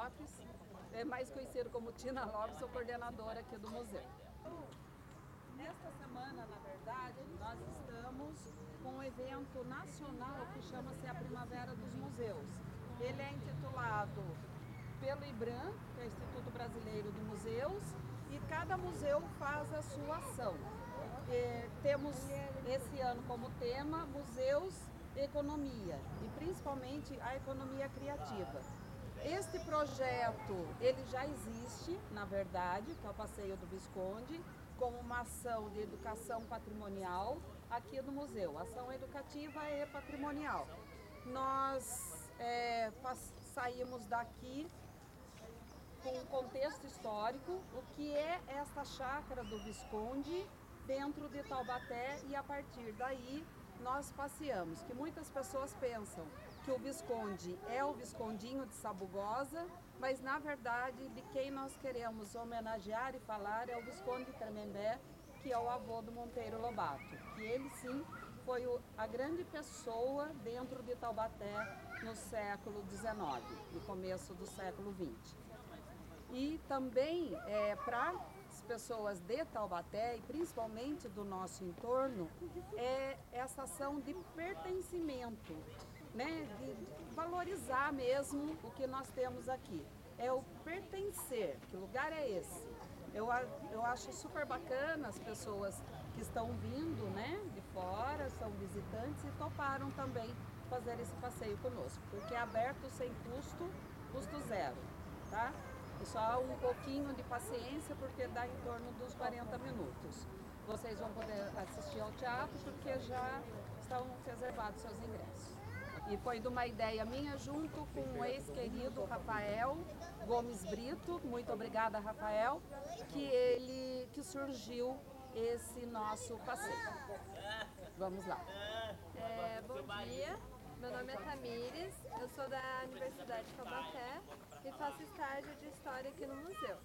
Lopes, mais conhecido como Tina Lopes, sou coordenadora aqui do museu. Nesta semana, na verdade, nós estamos com um evento nacional que chama-se a Primavera dos Museus. Ele é intitulado pelo IBRAM, que é o Instituto Brasileiro de Museus, e cada museu faz a sua ação. Temos esse ano como tema Museus e Economia, e principalmente a economia criativa. Este projeto, ele já existe, na verdade, que é o Passeio do Visconde, como uma ação de educação patrimonial aqui no museu, ação educativa e patrimonial. Nós saímos daqui com um contexto histórico, o que é esta chácara do Visconde dentro de Taubaté, e a partir daí nós passeamos, que muitas pessoas pensam que o Visconde é o Viscondinho de Sabugosa, mas na verdade de quem nós queremos homenagear e falar é o Visconde de Tremembé, que é o avô do Monteiro Lobato, que ele sim foi a grande pessoa dentro de Taubaté no século XIX, no começo do século XX. E também para as pessoas de Taubaté e principalmente do nosso entorno, é essa ação de pertencimento, né? De valorizar mesmo o que nós temos aqui. É o pertencer, que lugar é esse? Eu acho super bacana as pessoas que estão vindo, né, de fora, são visitantes e toparam também fazer esse passeio conosco, porque é aberto sem custo, custo zero, tá? E só um pouquinho de paciência, porque dá em torno dos 40 minutos. Vocês vão poder assistir ao teatro, porque já estão reservados seus ingressos. E foi de uma ideia minha, junto com o ex-querido Rafael Gomes Brito, muito obrigada, Rafael, que surgiu esse nosso passeio. Vamos lá. Bom dia, meu nome é Tamires, eu sou da Universidade de Taubaté e faço estágio de História aqui no museu.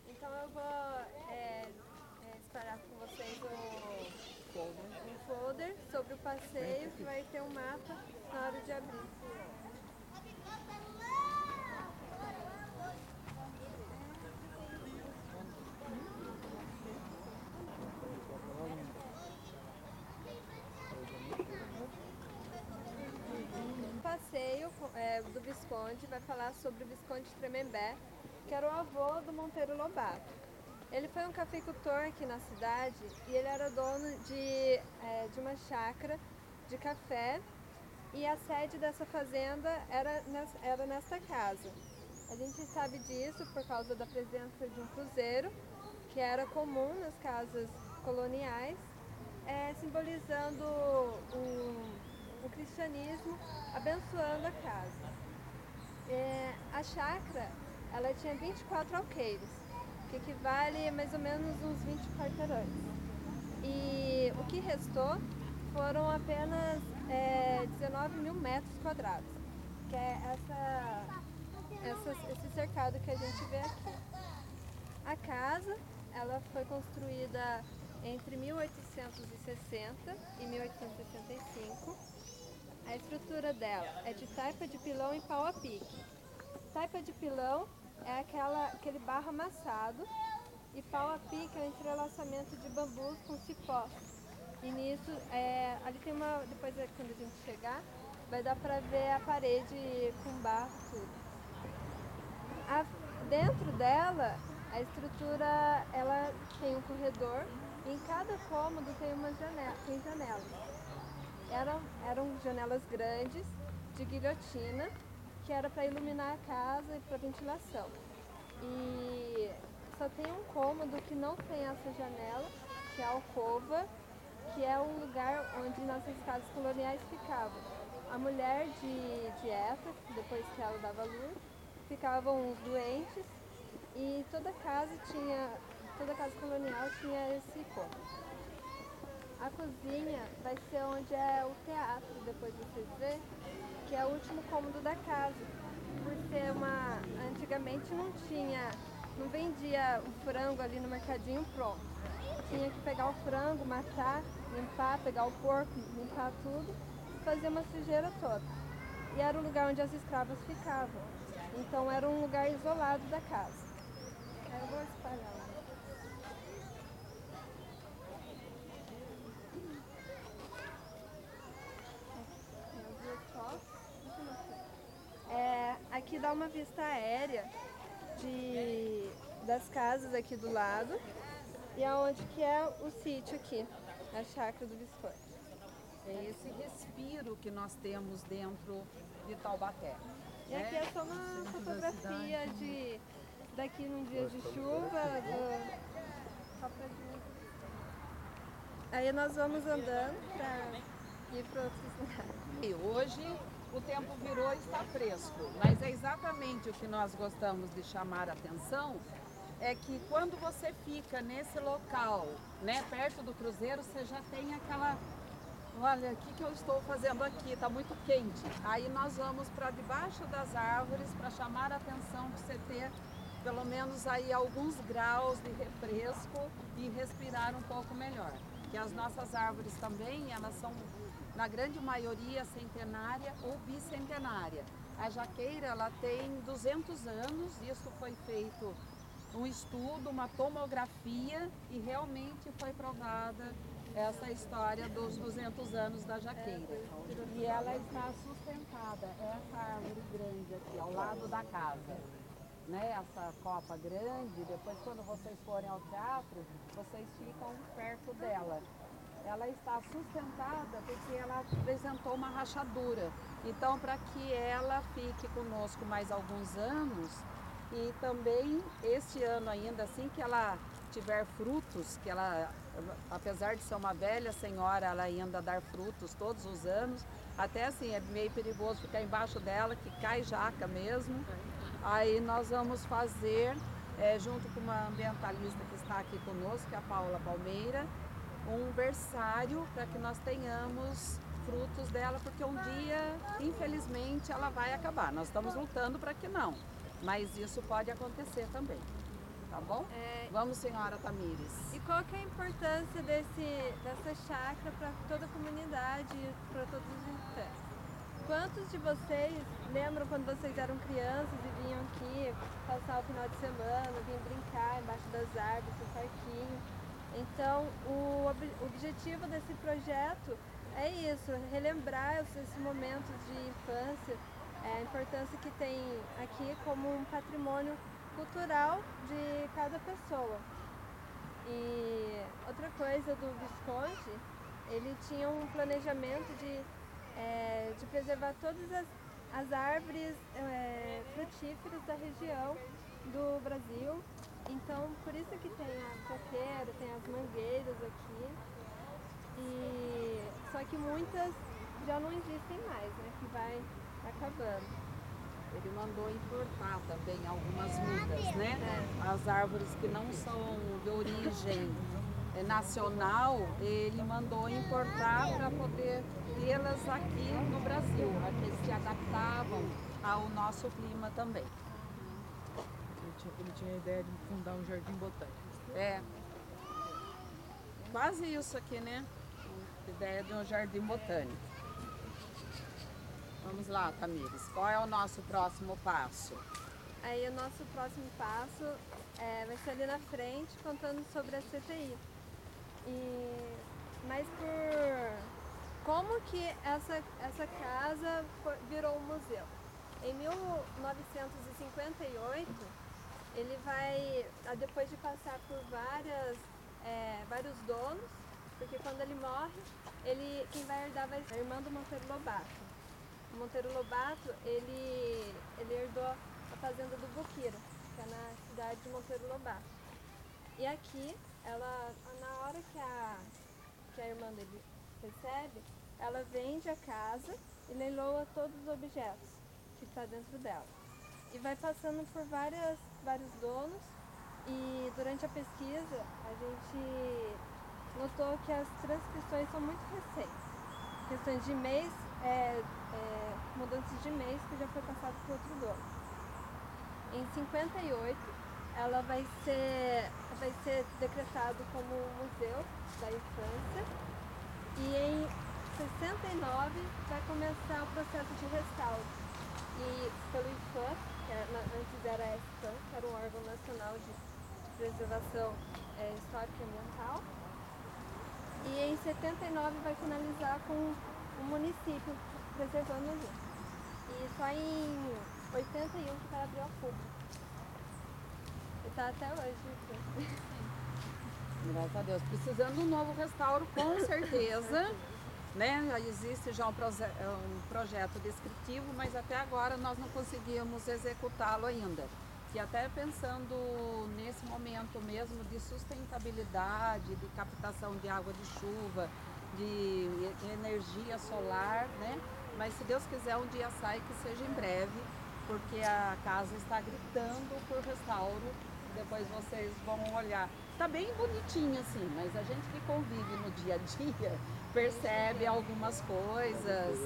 Então eu vou espalhar com vocês um folder sobre o passeio, que vai ter um mapa na hora de abrir. O passeio do Visconde vai falar sobre o Visconde de Tremembé, que era o avô do Monteiro Lobato. Ele foi um cafeicultor aqui na cidade e ele era dono de uma chácara de café, e a sede dessa fazenda era nesta casa. A gente sabe disso por causa da presença de um cruzeiro, que era comum nas casas coloniais, simbolizando o cristianismo abençoando a casa. A chácara, ela tinha 24 alqueires, que equivale a mais ou menos uns 20 quarteirões. E o que restou foram apenas 19 mil metros quadrados, que é esse cercado que a gente vê aqui. A casa, ela foi construída entre 1860 e 1865. A estrutura dela é de taipa de pilão em pau a pique. Taipa de pilão é aquele barro amassado, e pau a pique é o entrelaçamento de bambus com cipó. E nisso, ali tem depois quando a gente chegar, vai dar para ver a parede com barro e tudo. Dentro dela, a estrutura, ela tem um corredor, e em cada cômodo tem janelas. Eram janelas grandes, de guilhotina, que era para iluminar a casa e para ventilação. E só tem um cômodo que não tem essa janela, que é a alcova, que é um lugar onde nossas casas coloniais ficavam. A mulher de Efa, depois que ela dava luz, ficavam os doentes, e toda casa colonial tinha esse cômodo. A cozinha vai ser onde é o teatro, depois vocês verem, que é o último cômodo da casa. Por ser antigamente não vendia o frango ali no mercadinho pronto. Tinha que pegar o frango, matar, limpar, pegar o porco, limpar tudo, e fazer uma sujeira toda. E era o lugar onde as escravas ficavam. Então era um lugar isolado da casa. Eu vou espalhar lá. Aqui dá uma vista aérea das casas aqui do lado e aonde que é o sítio aqui, a chácara do Visconde. É esse respiro que nós temos dentro de Taubaté. E aqui é só uma fotografia daqui num dia de chuva. Só pra ver. Aí nós vamos andando para ir para outros lugares. E hoje o tempo virou e está fresco, mas é exatamente o que nós gostamos de chamar a atenção, é que quando você fica nesse local, né, perto do cruzeiro, você já tem aquela... Olha, o que eu estou fazendo aqui? Está muito quente. Aí nós vamos para debaixo das árvores para chamar a atenção para você ter pelo menos aí alguns graus de refresco e respirar um pouco melhor. Que as nossas árvores também, elas são na grande maioria centenária ou bicentenária. A jaqueira, ela tem 200 anos, isso foi feito um estudo, uma tomografia e realmente foi provada essa história dos 200 anos da jaqueira. E ela está sustentada, essa árvore grande aqui, ao lado da casa. Né? Essa copa grande, depois quando vocês forem ao teatro, vocês ficam perto dela. Ela está sustentada porque ela apresentou uma rachadura. Então, para que ela fique conosco mais alguns anos, e também este ano ainda, assim que ela tiver frutos, que ela, apesar de ser uma velha senhora, ela ainda dar frutos todos os anos, até assim é meio perigoso ficar embaixo dela, que cai jaca mesmo. Aí nós vamos fazer, junto com uma ambientalista que está aqui conosco, que é a Paula Palmeira, um berçário para que nós tenhamos frutos dela, porque um dia, infelizmente, ela vai acabar. Nós estamos lutando para que não, mas isso pode acontecer também, tá bom? Vamos, senhora Tamires. E qual que é a importância dessa chácara para toda a comunidade e para todos os visitantes? Quantos de vocês lembram quando vocês eram crianças e vinham aqui passar o final de semana, vinham brincar embaixo das árvores, no parquinho? Então, o objetivo desse projeto é isso, relembrar esses momentos de infância, a importância que tem aqui como um patrimônio cultural de cada pessoa. E outra coisa do Visconde, ele tinha um planejamento de preservar todas as árvores frutíferas da região do Brasil. Então, por isso que tem a coqueira, tem as mangueiras aqui. Só que muitas já não existem mais, né? Que vai acabando. Ele mandou importar também algumas mudas, né? As árvores que não são de origem nacional, ele mandou importar para poder tê-las aqui no Brasil, que se adaptavam ao nosso clima também. Ele tinha a ideia de fundar um jardim botânico. Quase isso aqui, né? A ideia de um jardim botânico. Vamos lá, Tamires, qual é o nosso próximo passo? Aí o nosso próximo passo vai ser ali na frente, contando sobre a CTI. Mas como que essa casa virou um museu? Em 1958, ele vai, depois de passar por vários donos, porque quando ele morre, quem vai herdar vai ser a irmã do Monteiro Lobato. O Monteiro Lobato, ele herdou a fazenda do Boqueira, que é na cidade de Monteiro Lobato. E aqui, na hora que a irmã dele recebe, ela vende a casa e leiloa todos os objetos que está dentro dela. E vai passando por vários donos, e durante a pesquisa a gente notou que as transcrições são muito recentes. Questões de mês, mudanças de mês que já foi passado por outro dono. Em 58, ela vai ser decretado como um museu da infância, e em 69 vai começar o processo de restauro. E pelo IFAM, antes era a ESPAM, que era um órgão nacional de preservação histórica e ambiental. E em 79 vai finalizar com o município preservando ali. E só em 81 que vai abrir ao público. E tá até hoje. Graças a Deus. Precisando de um novo restauro, com certeza. Né? Já existe já um projeto descritivo, mas até agora nós não conseguimos executá-lo ainda. E até pensando nesse momento mesmo de sustentabilidade, de captação de água de chuva, de energia solar, né? Mas se Deus quiser um dia sai, que seja em breve, porque a casa está gritando por restauro. Depois vocês vão olhar. Tá bem bonitinho assim, mas a gente que convive no dia a dia percebe algumas coisas,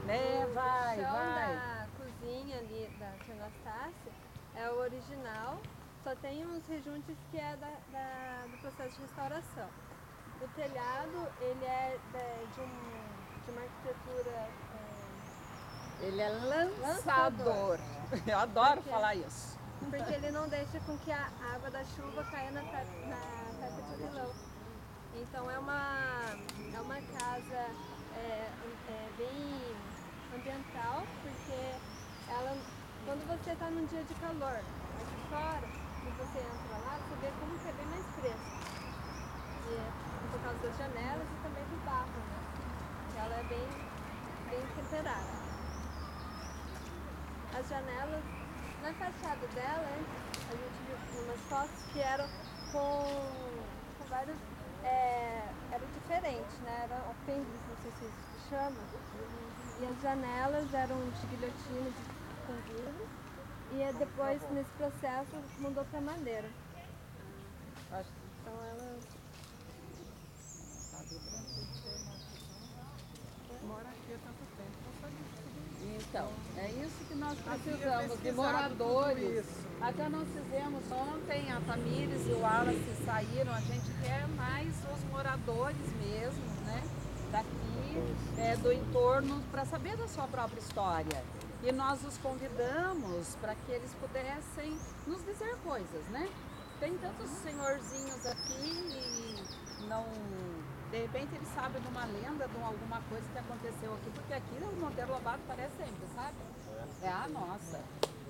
né? O chão da cozinha ali da tia Anastácia é o original, só tem uns rejuntes que é do processo de restauração. O telhado, ele é de uma arquitetura... Ele é lançador. Eu adoro falar isso. Porque ele não deixa com que a água da chuva caia na peça de vilão. Então é uma casa bem ambiental, porque ela, quando você está num dia de calor aqui fora, e você entra lá, você vê como que é bem mais fresco. E por causa das janelas e também do barro, né? Ela é bem temperada. As janelas, na fachada dela, a gente viu umas fotos que eram com vários... era diferente, né? Era apêndice, não sei se isso se chama. E as janelas eram de guilhotina, com vidro. E depois, nesse processo, mudou para madeira. Então elas... Mora aqui há tanto tempo, não sabe disso. Então, é isso que nós precisamos, de moradores. Até nós fizemos ontem, a Tamires e o Wallace saíram, a gente quer mais os moradores mesmo, né? Daqui, do entorno, para saber da sua própria história. E nós os convidamos para que eles pudessem nos dizer coisas, né? Tem tantos senhorzinhos aqui e não... De repente eles sabem de uma lenda, de alguma coisa que aconteceu aqui, porque aqui o Monteiro Lobato aparece sempre, sabe? É a nossa,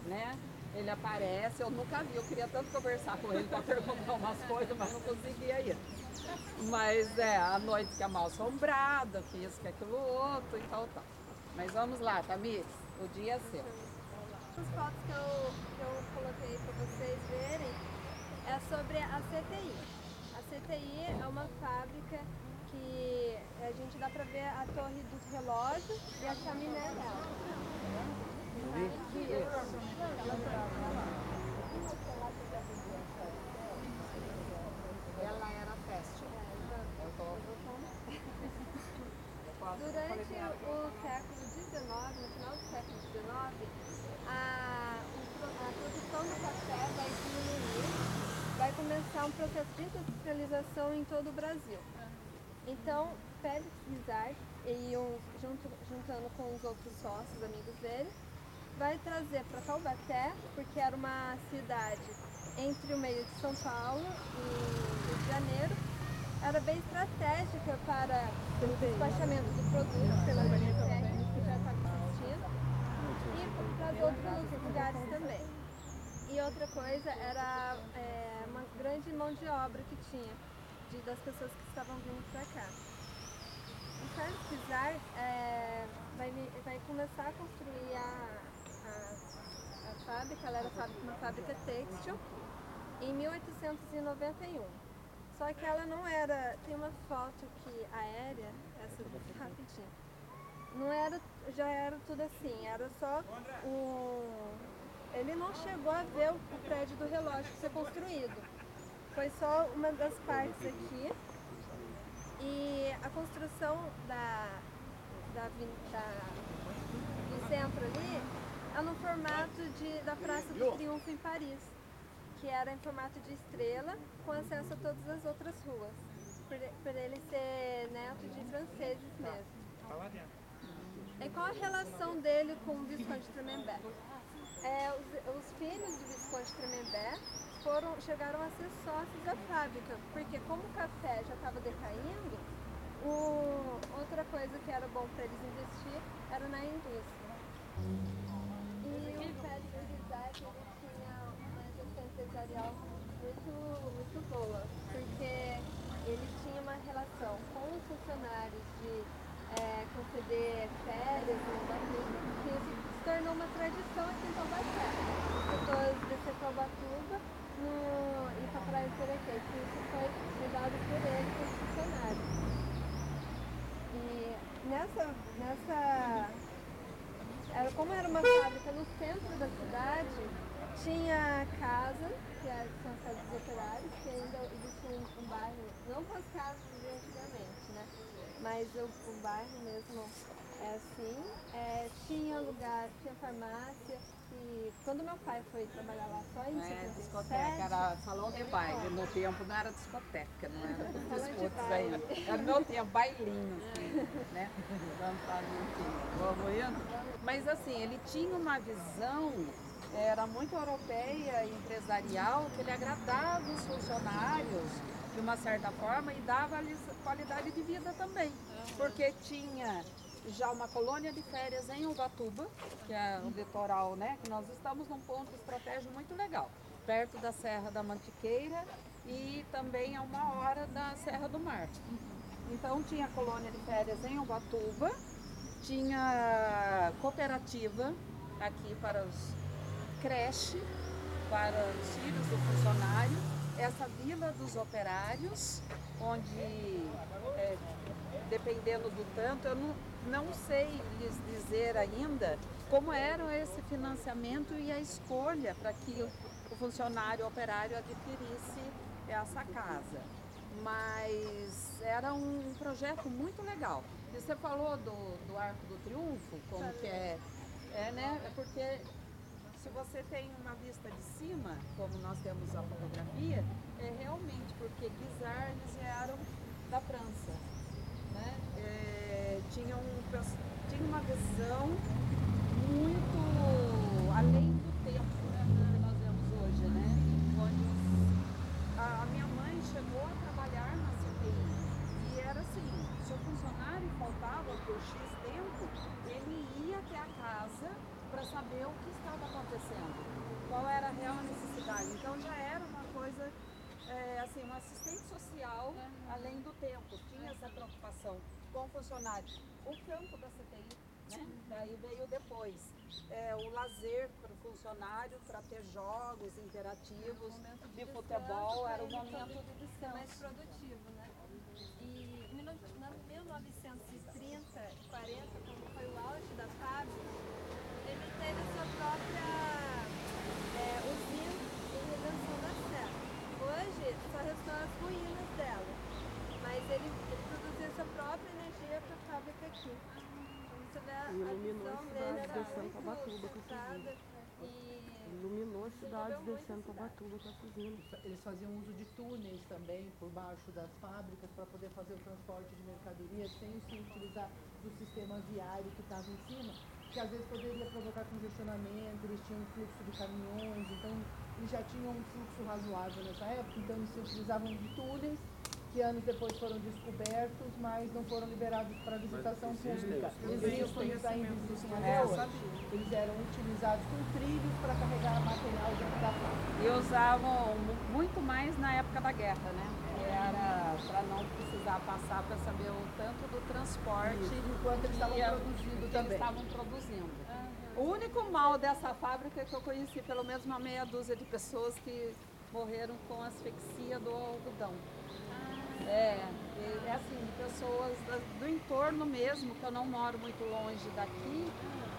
né? Ele aparece, eu nunca vi, eu queria tanto conversar com ele para perguntar umas coisas, mas não conseguia ir. Mas a noite que é mal assombrada, que isso, que aquilo outro e tal. Mas vamos lá, Tamires, o dia é seu. As fotos que eu coloquei para vocês verem é sobre a CTI. A CTI é uma fábrica que a gente dá para ver a torre do relógio e a chaminé dela. Ela era festa. Durante o século XIX, no final do século XIX, a produção do café vai diminuir, vai começar um processo de industrialização em todo o Brasil. Então, Félix Guizard, juntando com os outros sócios, amigos dele, vai trazer para Taubaté, porque era uma cidade entre o meio de São Paulo e Rio de Janeiro, era bem estratégica para o despachamento do produto pela linha técnica que já estava existindo e para os outros lugares também. E outra coisa era uma grande mão de obra que tinha das pessoas que estavam vindo para cá. O Félix Guizard vai começar a construir a fábrica, ela era uma fábrica têxtil, em 1891. Só que ela não era, tem uma foto aqui aérea, essa rapidinho, não era, já era tudo assim, era só ele não chegou a ver o prédio do relógio ser construído. Foi só uma das partes aqui e a construção do centro ali é no formato da Praça do Triunfo em Paris, que era em formato de estrela com acesso a todas as outras ruas, por ele ser neto de franceses mesmo. E qual a relação dele com o Visconde de Tremembé? os filhos do Visconde Tremembé chegaram a ser sócios da fábrica, porque como o café já estava decaindo, outra coisa que era bom para eles investir era na indústria. E o Félix Isaac, ele tinha uma gestão empresarial muito boa, porque ele tinha uma relação com os funcionários de conceder férias no Ubatuba, que se tornou uma tradição aqui em Taubaté. As pessoas descer para Ubatuba e para a Praia do Perequê, que isso foi cuidado por ele, por funcionários. E como era uma fábrica no centro da cidade, tinha casa, são as casas dos operários, que ainda existe um bairro, não com as casas de antigamente, né? Mas o bairro mesmo é assim. Tinha lugar, tinha farmácia. E quando meu pai foi trabalhar lá só em 57... discoteca, era salão de baile. No tempo não era discoteca, não era Salão de discos baile. ainda. Era no meu tempo, bailinho, assim, né? Vamos indo? Mas assim, ele tinha uma visão, era muito europeia e empresarial, que ele agradava os funcionários de uma certa forma e dava-lhes qualidade de vida também. Porque tinha já uma colônia de férias em Ubatuba, que é o litoral, né? Que nós estamos num ponto estratégico muito legal, perto da Serra da Mantiqueira e também a 1 hora da Serra do Mar. Então tinha colônia de férias em Ubatuba, tinha cooperativa aqui para os creche, para os filhos do funcionário, essa vila dos operários, onde dependendo do tanto, eu não sei lhes dizer ainda como era esse financiamento e a escolha para que o funcionário operário adquirisse essa casa. Mas era um projeto muito legal. E você falou do Arco do Triunfo, como que né? É porque se você tem uma vista de cima, como nós temos a fotografia, é realmente porque Guisards eles vieram da França. Né? Tinha uma visão muito além do tempo, né, que nós vemos hoje, né? Onde a minha mãe chegou a trabalhar na CPI e era assim, se o funcionário faltava por X tempo, ele ia até a casa para saber o que estava acontecendo, qual era a real necessidade. Então já era uma coisa assim, um assistente social além do tempo, tinha essa preocupação com o funcionário. O campo da CTI, né? Daí veio depois. O lazer para o funcionário, para ter jogos interativos de futebol, era o momento de descanso. Mais produtivo, né? E em 1930 e 40, quando foi o auge da fábrica, ele teve a sua própria usina em Redenção da Serra. Hoje só restam as ruínas dela, mas ele produzia sua própria energia para a fábrica aqui. Então você vê a visão dele era muito focada Iluminou cidades descendo para Ubatuba com essa usina. Eles faziam uso de túneis também por baixo das fábricas para poder fazer o transporte de mercadorias sem se utilizar do sistema viário que estava em cima, que às vezes poderia provocar congestionamento. Eles tinham um fluxo de caminhões, então eles já tinham um fluxo razoável nessa época, então eles se utilizavam de túneis que anos depois foram descobertos, mas não foram liberados para visitação pública. Existem ainda existem até hoje. Eles eram utilizados com trilhos para carregar material dentro da fábrica. E usavam muito mais na época da guerra, né? Era para não precisar passar para saber o tanto do transporte enquanto eles estavam produzindo também. Eles estavam produzindo. O único mal dessa fábrica é que eu conheci pelo menos uma meia dúzia de pessoas que morreram com asfixia do algodão. Assim, pessoas do entorno mesmo, que eu não moro muito longe daqui,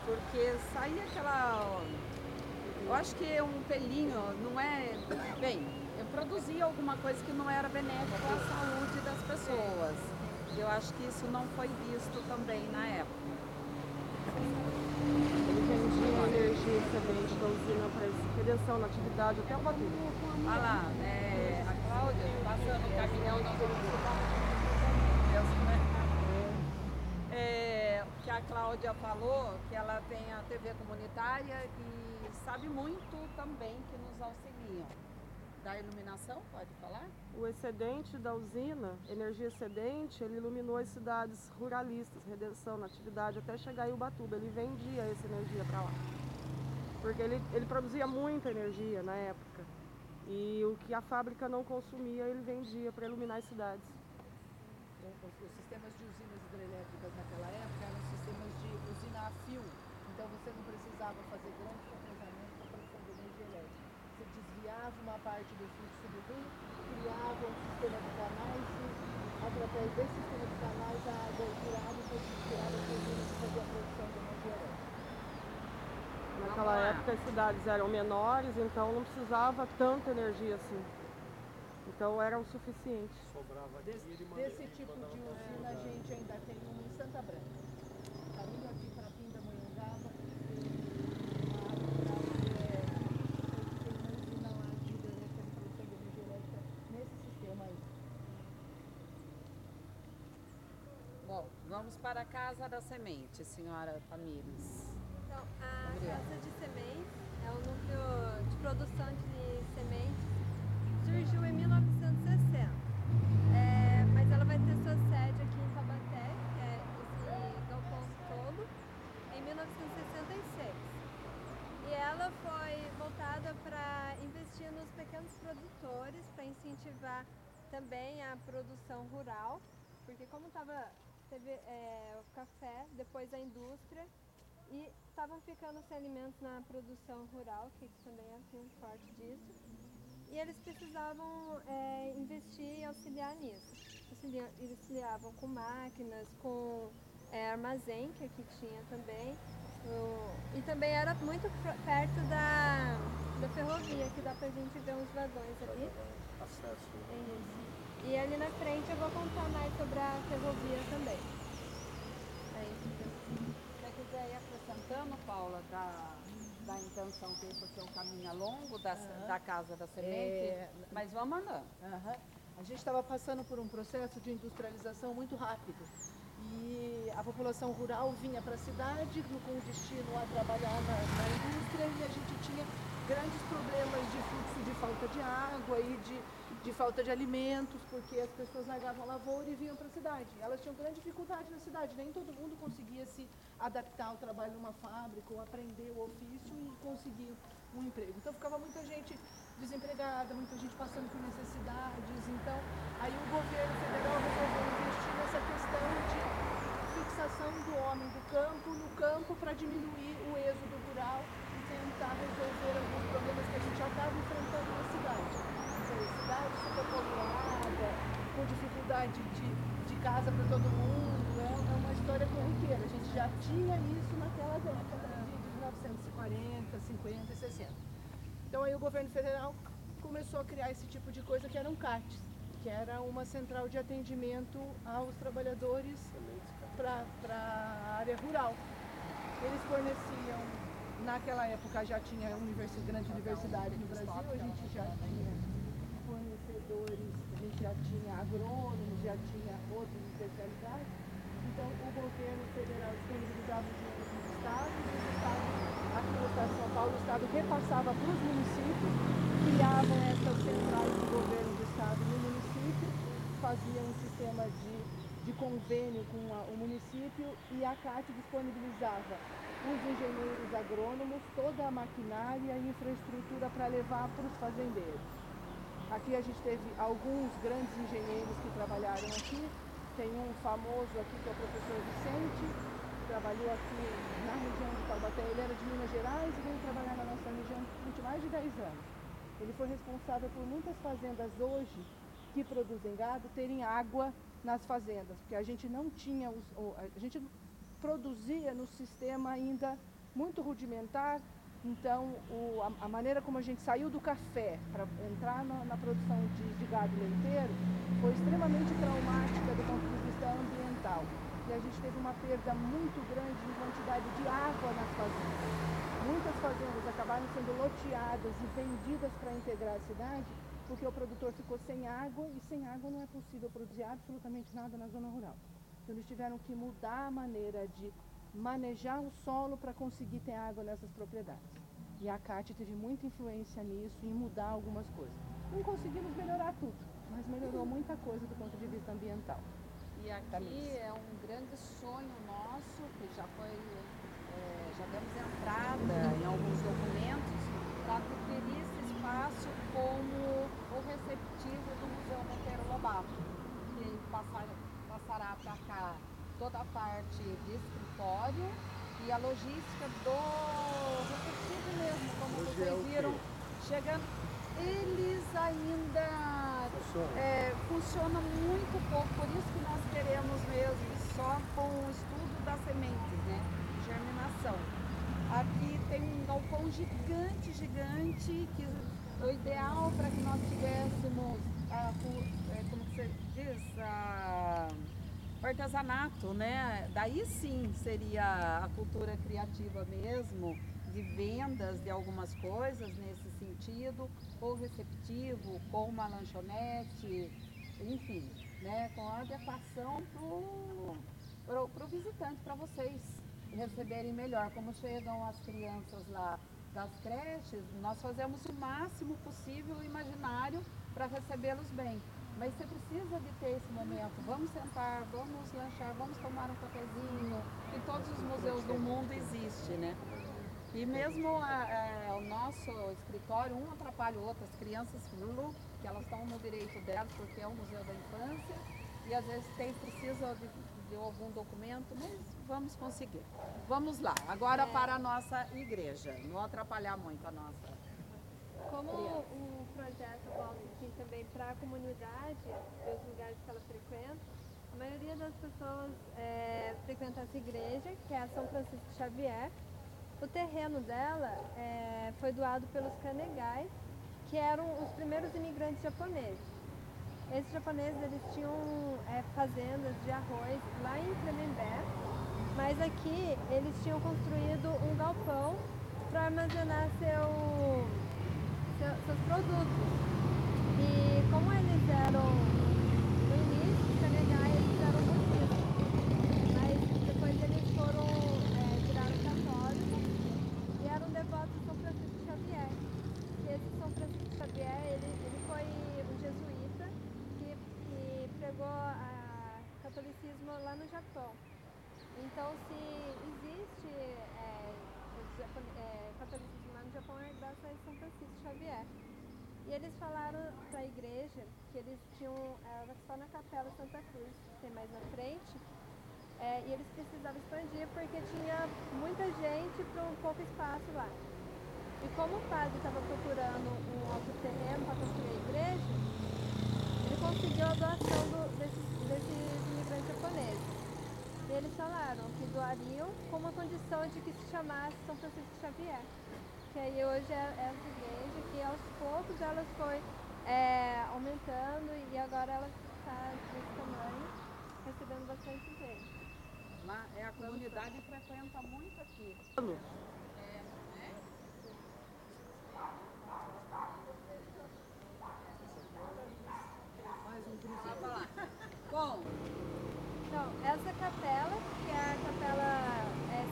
porque saía aquela... Eu acho que um pelinho, não é... Bem, eu produzia alguma coisa que não era benéfica à saúde das pessoas. Eu acho que isso não foi visto também na época. Ele vendia energia excedente da usina para redenção na atividade até Ubatuba. Olha lá, a Cláudia passando o caminhão na que a Cláudia falou que ela tem a TV comunitária e sabe muito também que nos auxiliam. Da iluminação, pode falar? O excedente da usina, energia excedente, ele iluminou as cidades ruralistas, Redenção, Natividade, até chegar em Ubatuba. Ele vendia essa energia para lá. Porque ele produzia muita energia na época. E o que a fábrica não consumia, ele vendia para iluminar as cidades. Os sistemas de usinas hidrelétricas naquela época eram sistemas de usina a fio. Então você não precisava fazer grandes represamentos para a produção de energia elétrica. Você desviava uma parte do fluxo do rio, criava um sistema de canais e, através desse sistema de canais, a água girava e foi tirada para a usina que fazia a produção de energia elétrica. Naquela época as cidades eram menores, então não precisava tanta energia assim. Então era o suficiente. Desse tipo de usina a gente ainda tem uma em Santa Branca. Caminho aqui para Pindamonhangaba, tem uma usina lá de hidrelétrica de produção de energia elétrica nesse sistema aí. Bom, vamos para a Casa da Semente, senhora Tamires. Então, a Casa de Sementes é um núcleo de produção de sementes. Surgiu em 1960, mas ela vai ter sua sede aqui em Taubaté, que é esse galpão todo, em 1966. E ela foi voltada para investir nos pequenos produtores, para incentivar também a produção rural, porque como teve o café, depois a indústria, e estavam ficando sem alimentos na produção rural, que também é muito forte disso. E eles precisavam investir e auxiliar nisso. Eles auxiliavam com máquinas, com armazém, que aqui tinha também. E também era muito perto da ferrovia, que dá pra gente ver uns vagões ali. Acesso. É isso. E ali na frente eu vou contar mais sobre a ferrovia também. É isso. Se você quiser ir acrescentando, Paula, da intenção que porque é um caminho longo da Casa da Semente, mas vamos andando. A gente estava passando por um processo de industrialização muito rápido e a população rural vinha para a cidade com destino a trabalhar na indústria e a gente tinha grandes problemas de fluxo de falta de água e de falta de alimentos, porque as pessoas largavam a lavoura e vinham para a cidade. Elas tinham grande dificuldade na cidade, nem todo mundo conseguia se adaptar ao trabalho numa fábrica ou aprender o ofício e conseguir um emprego. Então ficava muita gente desempregada, muita gente passando por necessidades. Então aí o governo federal resolveu investir nessa questão de fixação do homem do campo no campo para diminuir o êxodo rural e tentar resolver alguns problemas que a gente já estava enfrentando na cidade. Cidade superpovoada, com dificuldade de casa para todo mundo, é uma história corriqueira. A gente já tinha isso naquela década de 1940, 50 e 60. Então aí o governo federal começou a criar esse tipo de coisa que eram CATs, que era uma central de atendimento aos trabalhadores para a área rural. Eles forneciam, naquela época já tinha grande universidade no Brasil, a gente já tinha fornecedores, a gente já tinha agrônomos, já tinha outras especialidades. Então o governo federal disponibilizava o dinheiro para os estados, e os estados, aqui no estado de São Paulo, o estado repassava para os municípios, criavam essas centrais do governo do estado no município, faziam um sistema de convênio com o município e a CAT disponibilizava os engenheiros agrônomos, toda a maquinária e infraestrutura para levar para os fazendeiros. Aqui a gente teve alguns grandes engenheiros que trabalharam aqui. Tem um famoso aqui que é o professor Vicente, que trabalhou aqui na região de Taubaté. Ele era de Minas Gerais e veio trabalhar na nossa região durante mais de 10 anos. Ele foi responsável por muitas fazendas hoje que produzem gado terem água nas fazendas, porque a gente não tinha, a gente produzia no sistema ainda muito rudimentar. Então, a maneira como a gente saiu do café para entrar na produção de gado leiteiro foi extremamente traumática do ponto de vista ambiental. E a gente teve uma perda muito grande em quantidade de água nas fazendas. Muitas fazendas acabaram sendo loteadas e vendidas para integrar a cidade, porque o produtor ficou sem água, e sem água não é possível produzir absolutamente nada na zona rural. Então, eles tiveram que mudar a maneira de manejar o solo para conseguir ter água nessas propriedades. E a CAT teve muita influência nisso, em mudar algumas coisas. Não conseguimos melhorar tudo, mas melhorou muita coisa do ponto de vista ambiental. E aqui é um grande sonho nosso, que já demos entrada em alguns documentos, para adquirir esse espaço como o receptivo do Museu Monteiro Lobato, que passará para cá toda a parte de escritório e a logística do receptivo mesmo, como vocês viram, chegando. Eles ainda funcionam muito pouco, por isso que nós queremos mesmo só com o estudo das sementes, né? Germinação. Aqui tem um galpão gigante, que o ideal para que nós tivéssemos, como que você diz, o artesanato, né? Daí sim seria a cultura criativa mesmo, de vendas de algumas coisas nesse sentido, ou receptivo, com uma lanchonete, enfim, né, com a adequação pro visitante, para vocês receberem melhor. Como chegam as crianças lá das creches, nós fazemos o máximo possível imaginário para recebê-los bem. Mas você precisa de ter esse momento, vamos sentar, vamos lanchar, vamos tomar um cafezinho, que todos os museus do mundo existem, né? E mesmo o nosso escritório, um atrapalha o outro, as crianças, que elas estão no direito delas, porque é um museu da infância, e às vezes precisam de algum documento, mas vamos conseguir. Vamos lá, agora para a nossa igreja, não atrapalhar muito a nossa. Como o projeto volta assim, também para a comunidade e os lugares que ela frequenta, a maioria das pessoas frequenta essa igreja, que é a São Francisco Xavier. O terreno dela foi doado pelos Kanegais, que eram os primeiros imigrantes japoneses. Esses japoneses eles tinham fazendas de arroz lá em Tremembé, mas aqui eles tinham construído um galpão para armazenar seus produtos. E como eles eram, no início, os Kanegais eles eram budistas, mas depois eles viraram católicos e eram devotos de São Francisco Xavier. E esse São Francisco Xavier, ele foi um jesuíta que pregou o catolicismo lá no Japão. Então, se existe catolicismo lá no Japão, é graças a São Francisco Xavier. E eles falaram para a igreja que eles tinham, era só na Capela Santa Cruz, que tem mais na frente, e eles precisavam expandir porque tinha muita gente para um pouco espaço lá. E como o padre estava procurando um outro terreno para construir a igreja, ele conseguiu a doação desses imigrantes japoneses. E eles falaram que doariam com uma condição de que se chamasse São Francisco Xavier. Que aí hoje é essa igreja que aos poucos ela foi aumentando e agora ela está desse tamanho, recebendo bastante gente. Lá a comunidade frequenta muito aqui. Bom, então, essa capela, que é a capela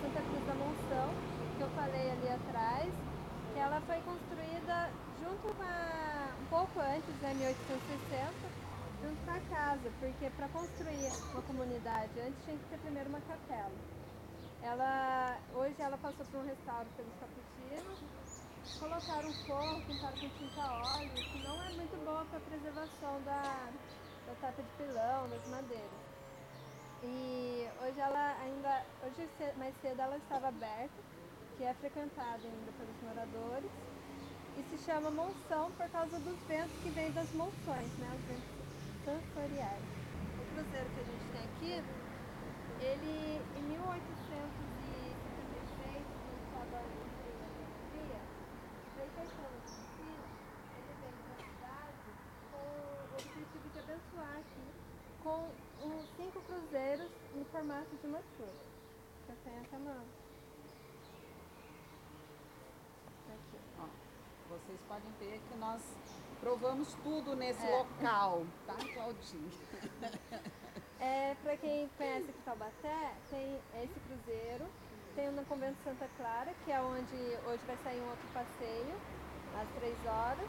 Santa Cruz da Monção, que eu falei ali atrás, que ela foi construída junto com um pouco antes, né, 1860, junto com a casa, porque para construir uma comunidade antes tinha que ter primeiro uma capela. Hoje ela passou por um restauro pelos capuchinos, colocaram um forro, pintaram com tinta óleo, que não é muito boa para a preservação da tapa de pilão, das madeiras. E hoje mais cedo ela estava aberta, que é frequentada ainda pelos moradores, e se chama Monção por causa dos ventos que vêm das monções, né, os ventos sensoriais. O cruzeiro que a gente tem aqui, ele em 1876, quando estava em Geografia, foi fechando a piscina, ele veio para a cidade com o objetivo de abençoar aqui, com uns 5 cruzeiros no formato de uma cruz. Eu tenho essa mão. Aqui. ó, vocês podem ver que nós provamos tudo nesse local, tá, Claudinha? Para quem conhece aqui Taubaté, tem esse cruzeiro, tem o na Convento Santa Clara, que é onde hoje vai sair um outro passeio, às 3 horas.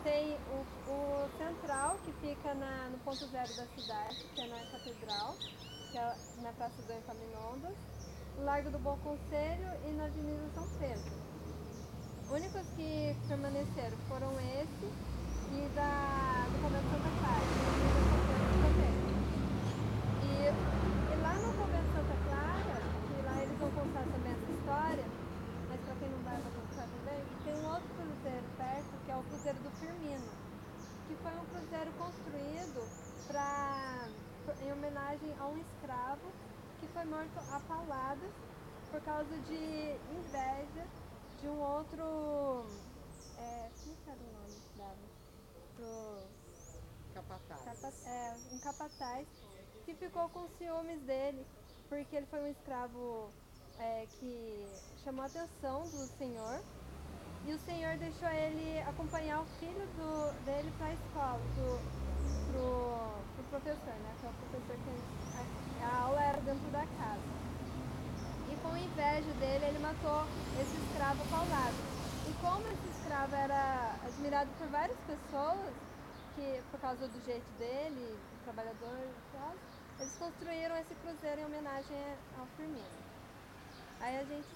Tem o Central, que fica no ponto zero da cidade, que é na Catedral, que é na Praça do Epaminondas, no Largo do Bom Conselho e na Avenida São Pedro. Os únicos que permaneceram foram esse e do Convento Santa Clara, na Avenida São Pedro também. E lá no Convento Santa Clara, que lá eles vão contar também essa história, mas para quem não vai, vou contar também, tem um outro cruzeiro perto, que é o Cruzeiro do Firmino, que foi um cruzeiro construído em homenagem a um escravo que foi morto a pauladas por causa de inveja de um outro... como que era o nome que dava? Capataz. Um capataz que ficou com ciúmes dele, porque ele foi um escravo que chamou a atenção do senhor, e o senhor deixou ele acompanhar o filho dele para a escola, pro professor, né? Que é o professor que a aula era dentro da casa. E com inveja dele, ele matou esse escravo paulado. E como esse escravo era admirado por várias pessoas, que por causa do jeito dele, trabalhador e tal, eles construíram esse cruzeiro em homenagem ao Firmino. Aí a gente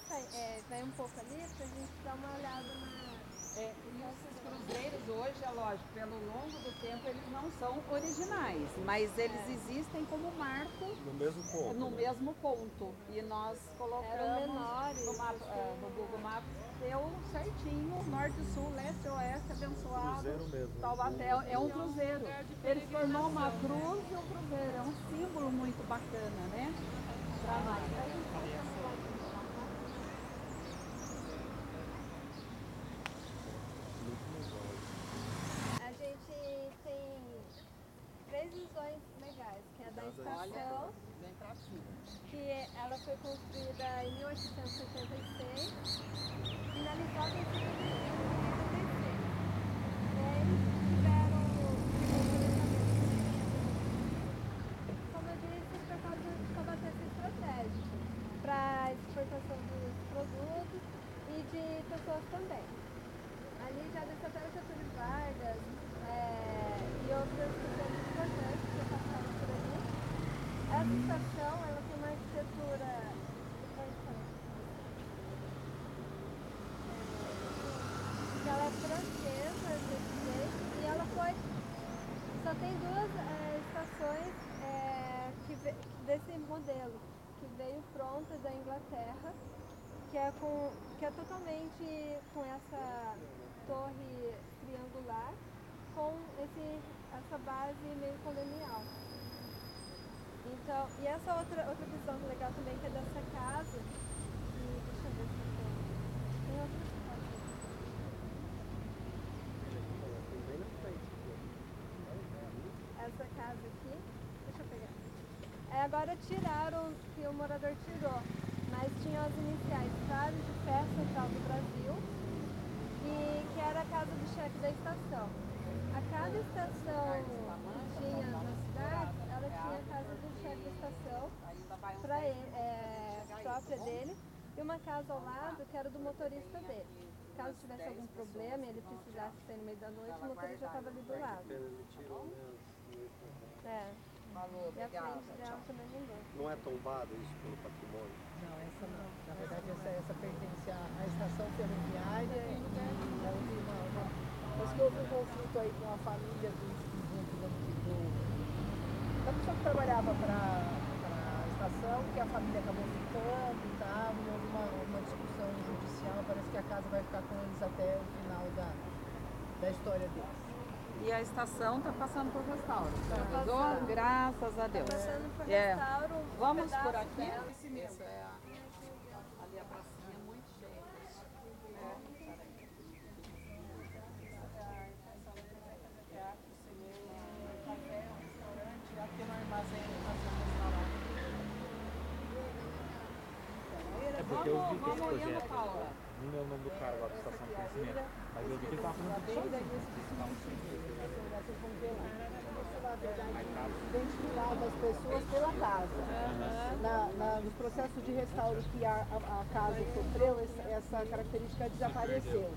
vai um pouco ali pra gente dar uma olhada E esses cruzeiros hoje, é lógico, pelo longo do tempo eles não são originais, mas eles existem como marco No mesmo ponto. no né? mesmo ponto. E nós colocamos Eram menores, no Google Maps, deu certinho, norte, sul, leste, oeste, abençoado. Cruzeiro mesmo. Taubaté é um cruzeiro. Ele formou uma cruz e um cruzeiro. É um símbolo muito bacana, né? Pra nós. A gente tem 3 visões legais, que é a da estação, Vem pra cima. que ela foi construída em 1876, finalizada em 1986. Eles tiveram, como eu disse, por causa de Taubaté ser estratégico para a exportação dos produtos e de pessoas também. Ali já desceu até o Getúlio Vargas e outras pessoas importantes que passaram por ali. Essa estação ela tem uma arquitetura que ela é francesa desse jeito, e ela foi. Só tem 2 estações desse modelo, que veio pronta da Inglaterra, que é totalmente com essa torre triangular, com essa base meio colonial. Então, e essa outra visão legal também, que é dessa casa, e deixa eu ver se tem outras casas. Essa casa aqui, deixa eu pegar. Agora tiraram, que o morador tirou, mas tinham as iniciais Estrada de Ferro Central do Brasil, e que era a casa do chefe da estação. A cada estação que tinha na cidade, ela tinha a casa do chefe da estação, própria dele, e uma casa ao lado que era do motorista dele. Caso tivesse algum problema e ele precisasse sair no meio da noite, o motorista já estava ali do lado. Falou, E a obrigada. frente dela também mudou. Não é tombado isso pelo patrimônio? Não, essa não. Na verdade, essa pertence à estação ferroviária e mas que houve um conflito aí com a família da pessoa que trabalhava para a estação, que a família acabou ficando e tal, e houve uma discussão judicial, parece que a casa vai ficar com eles até o final da história deles. E a estação está passando por restauro. passando. Graças a Deus. Passando por É. restauro, um Vamos pedaço por aqui? dela. Esse mesmo. Ali a pracinha é muito cheia. Aqui no armazém É porque eu vi que esse vamos indo, projeto, Paula. não é o nome do cara lá da estação de conhecimento, mas eu vi que ele estava falando tudo sozinho. Vocês vão ver lá. na verdade, identificava as pessoas pela casa. Nos processos de restauro que a casa sofreu, essa característica desapareceu.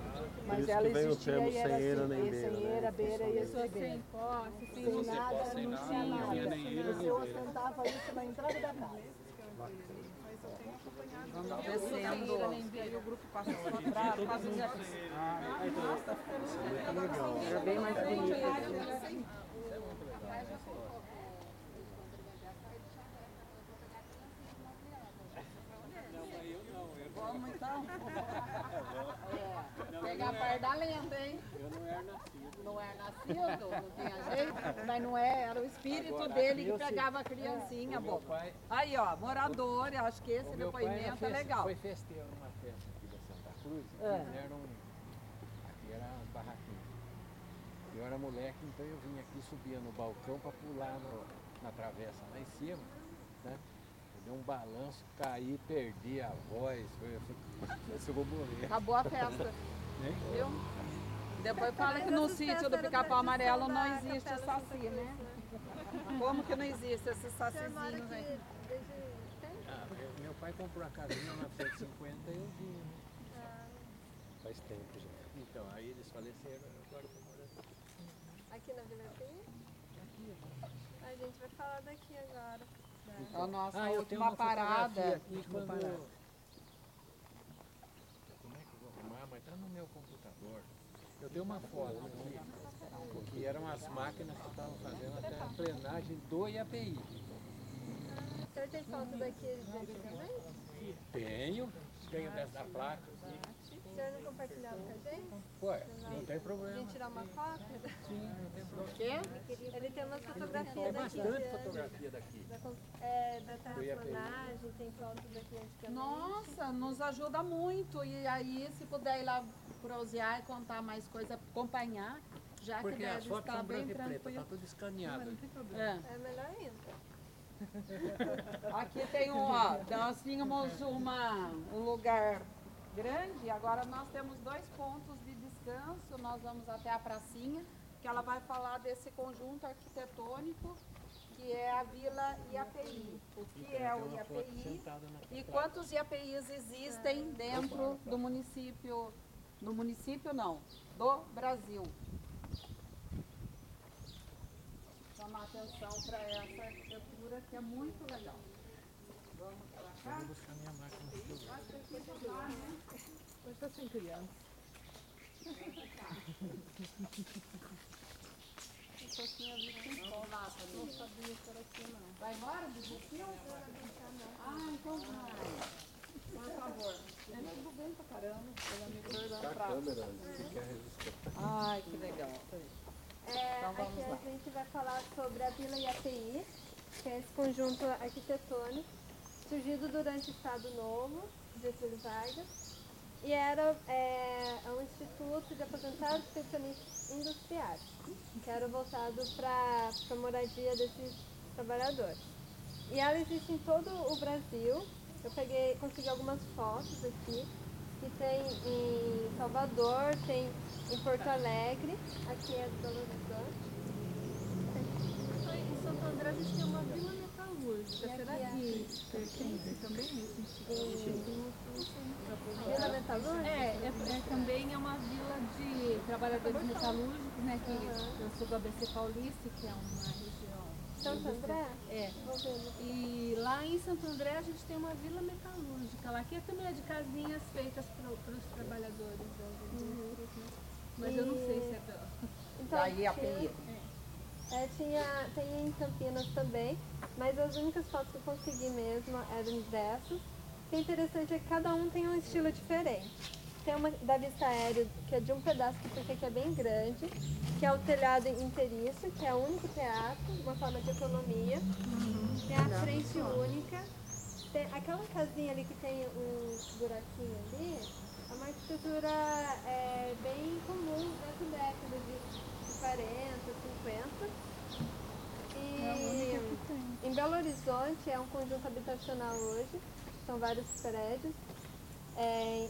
Mas ela que veio o existia termo e era sem eira assim, nem e beira, sem né? eira, beira e Pessoa esse sem posse, sem sem nada, não tinha nada. Você beira. ostentava isso na entrada da casa. Vamos descendo. E o grupo passa para fazer Era bem mais bonito. Vamos então. Pegar a par da lenda, hein? Eu não era nascido. Não era nascido, não tinha jeito, mas não é, era o espírito dele que pegava a criancinha, boba. Aí, ó, morador, acho que esse depoimento é legal. Foi festeiro numa festa aqui da Santa Cruz, fizeram, aqui era as barraquinhas. Eu era moleque, então eu vinha aqui, subia no balcão para pular na travessa lá em cima, né? Deu um balanço, caí, perdi a voz, eu vou morrer. Acabou a festa, Hein? viu? Depois fala que no sítio do Pica-Pau Amarelo não existe saci, né? Como que não existe esses sacizinhos, hein? Meu pai comprou a casinha em 1950 e eu vim, né? Faz tempo já. Então, aí eles faleceram, agora eu tô morando aqui. Aqui na Vila Pi? A gente vai falar daqui agora. A nossa eu tenho última uma fotografia parada. aqui quando... Como é que eu vou arrumar? Mas tá no meu computador. Eu tenho uma foto aqui, que eram as máquinas que estavam fazendo até a plenagem do IAPI. O senhor tem foto daqui antigamente? Tenho dessa placa. O senhor não compartilhava com a gente? Ué, não tem A problema. gente tirar uma cópia? Sim, não tem problema. O quê? Ele tem umas fotografias Tem daqui. bastante fotografia daqui. Da terraplanagem, tem fotos daqui antigamente. Nossa, nos ajuda muito. E aí, se puder ir lá prosear e contar mais coisa, acompanhar, já que Porque as deve fotos estar são bem branco e preto, tranquilo. tá tudo escaneado. É. É melhor ainda. Aqui tem nós tínhamos um lugar grande, agora nós temos 2 pontos de descanso, nós vamos até a pracinha, que ela vai falar desse conjunto arquitetônico, que é a Vila IAPI. O que é o IAPI e quantos IAPIs existem dentro do município não, do Brasil. Chamar atenção para essa arquitetura que é muito legal. Vamos para cá. Vou buscar minha máquina fotográfica. Mas tá sem criança. Não sabia que era assim, não. Vai embora, desistiu? Ah, então vai. Por favor. Ele é tudo bem pra caramba. Meu amigo Fernando A Prato. câmera, se quer resistir. Ai, que legal. Então vamos aqui lá. a gente vai falar sobre a Vila IAPI, que é esse conjunto arquitetônico surgido durante o Estado Novo, Getúlio Vargas, e era um instituto de aposentados pensionistas industriais, que era voltado para a moradia desses trabalhadores. E ela existe em todo o Brasil. Eu consegui algumas fotos aqui, que tem em Salvador, tem em Porto Alegre, aqui é Belo Horizonte. Em Santo André a gente tem uma vila metalúrgica. E Será aqui que pertence também esse instituto? Vila Metalúrgica? Também é uma vila de trabalhadores metalúrgicos, né? Que eu sou do ABC Paulista, que é uma região. Santo André? É. Vou ver. E lá em Santo André a gente tem uma vila metalúrgica lá, que também é de casinhas feitas para os trabalhadores da indústria, né? Mas eu não sei se é da... Então, Da IAPI. tem em Campinas também, mas as únicas fotos que eu consegui mesmo eram dessas. O que é interessante é que cada um tem um estilo diferente. Tem uma da vista aérea, que é de um pedaço que fica aqui, é bem grande, que é o telhado inteiriço, que é o único teatro, uma forma de economia. Tem a frente única. Tem aquela casinha ali que tem um buraquinho ali, é uma arquitetura bem comum dessa década de 40, 50. E em Belo Horizonte é um conjunto habitacional hoje, são vários prédios.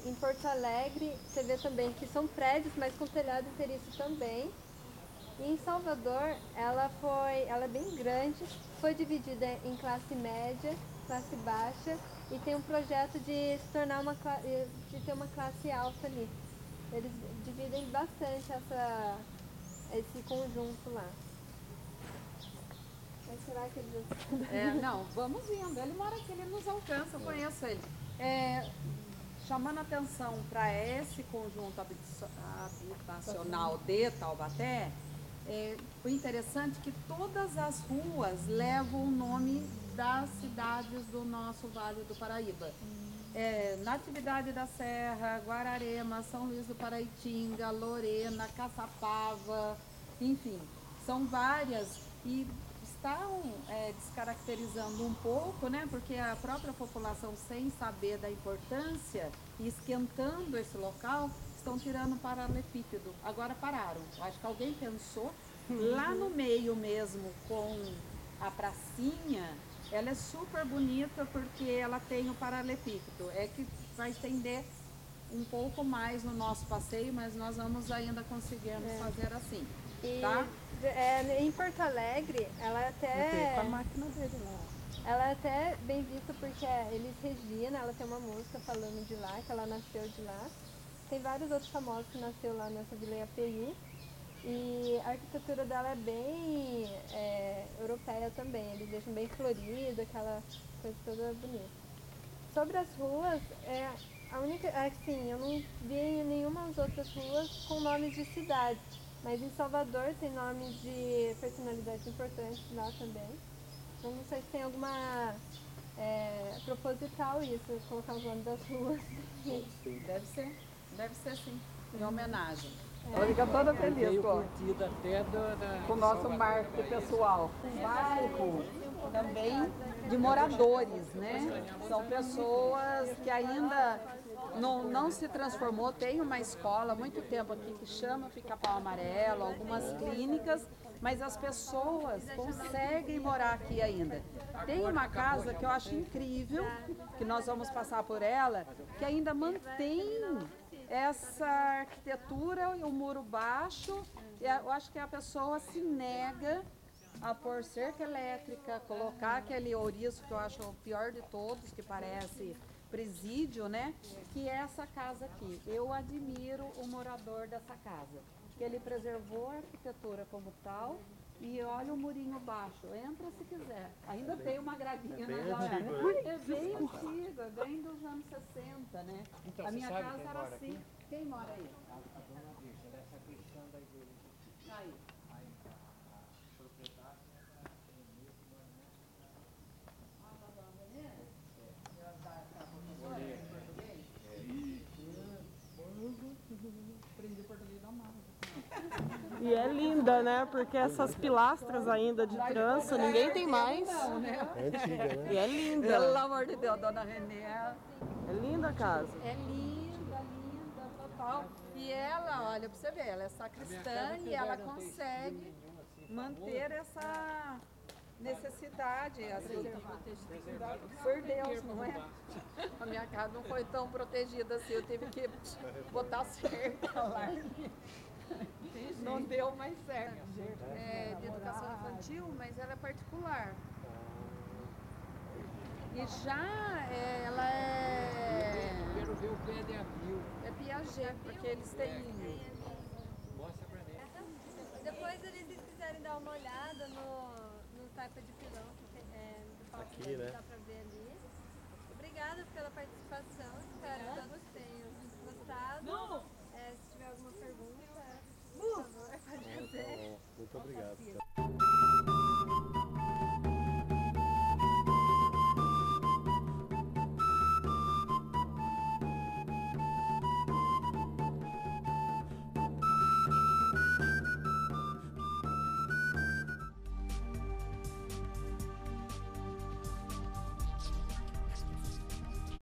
Em Porto Alegre você vê também que são prédios, mas com telhado inteiriço também. E em Salvador, ela é bem grande, foi dividida em classe média, classe baixa, e tem um projeto de se tornar de ter uma classe alta ali. Eles dividem bastante esse conjunto lá. Mas será que eles... Não, vamos indo. Ele mora aqui, ele nos alcança, eu conheço ele. Chamando atenção para esse conjunto habitacional de Taubaté, o interessante é que todas as ruas levam o nome das cidades do nosso Vale do Paraíba. Natividade da Serra, Guararema, São Luís do Paraitinga, Lorena, Caçapava, enfim, são várias e estão descaracterizando um pouco, né, porque a própria população, sem saber da importância e esquentando esse local, estão tirando paralelepípedo. Agora pararam. Acho que alguém pensou lá no meio mesmo, com a pracinha. Ela é super bonita porque ela tem o paralelepípedo. É que vai estender um pouco mais no nosso passeio, mas nós vamos ainda conseguindo fazer assim, tá? Em Porto Alegre, ela é até bem vista porque Elis Regina, ela tem uma música falando de lá, que ela nasceu de lá. Tem vários outros famosos que nasceu lá nessa Vila Iapeí. E a arquitetura dela é bem europeia também, eles deixam bem florida, aquela coisa toda bonita. Sobre as ruas, a única, assim, eu não vi nenhumas outras ruas com nomes de cidade, mas em Salvador tem nomes de personalidades importantes lá também. Então não sei se tem alguma proposital isso, colocar os nomes das ruas. Deve ser sim, em homenagem. Ela fica toda feliz com o nosso marco pessoal. Um bairro também de moradores, né? São pessoas que ainda não se transformou. Tem uma escola há muito tempo aqui que chama Pica-Pau Amarelo, algumas clínicas, mas as pessoas conseguem morar aqui ainda. Tem uma casa que eu acho incrível, que nós vamos passar por ela, que ainda mantém essa arquitetura e o muro baixo. Eu acho que a pessoa se nega a pôr cerca elétrica, colocar aquele ouriço que eu acho o pior de todos, que parece presídio, né? Que é essa casa aqui. Eu admiro o morador dessa casa, que ele preservou a arquitetura como tal. E olha o murinho baixo, entra se quiser. Ainda tem uma gravinha na janela. É bem antigo, é bem dos anos 60, né? Então, a minha sabe casa quem era mora assim. aqui? Quem mora aí? A dona Dirce, ela é sacristã da igreja. Aí. Aí a proprietária tem mesmo, mora Aprendi português da mão. E é linda, né? Porque essas pilastras ainda de trança, ninguém tem mais. Não, né? É antiga, né? E é linda. Pelo amor de Deus, dona Renê. É linda a casa. É linda, linda, total. E ela, olha, pra você ver, ela é sacristã e ela consegue manter essa necessidade, assim, por Deus, não é? A minha casa não foi tão protegida assim, eu tive que botar cerca lá. Não deu mais certo. É de educação infantil, mas ela é particular. E já ela Quero ver o pé de abril. é Piaget, porque eles têm... Mostra pra mim. Depois, se eles quiserem dar uma olhada no taipa de pilão que do palco Aqui, né? dá pra ver ali. Obrigada pela participação, espero que todos tenham gostado. Se tiver alguma pergunta, por favor, pode fazer. Muito obrigado.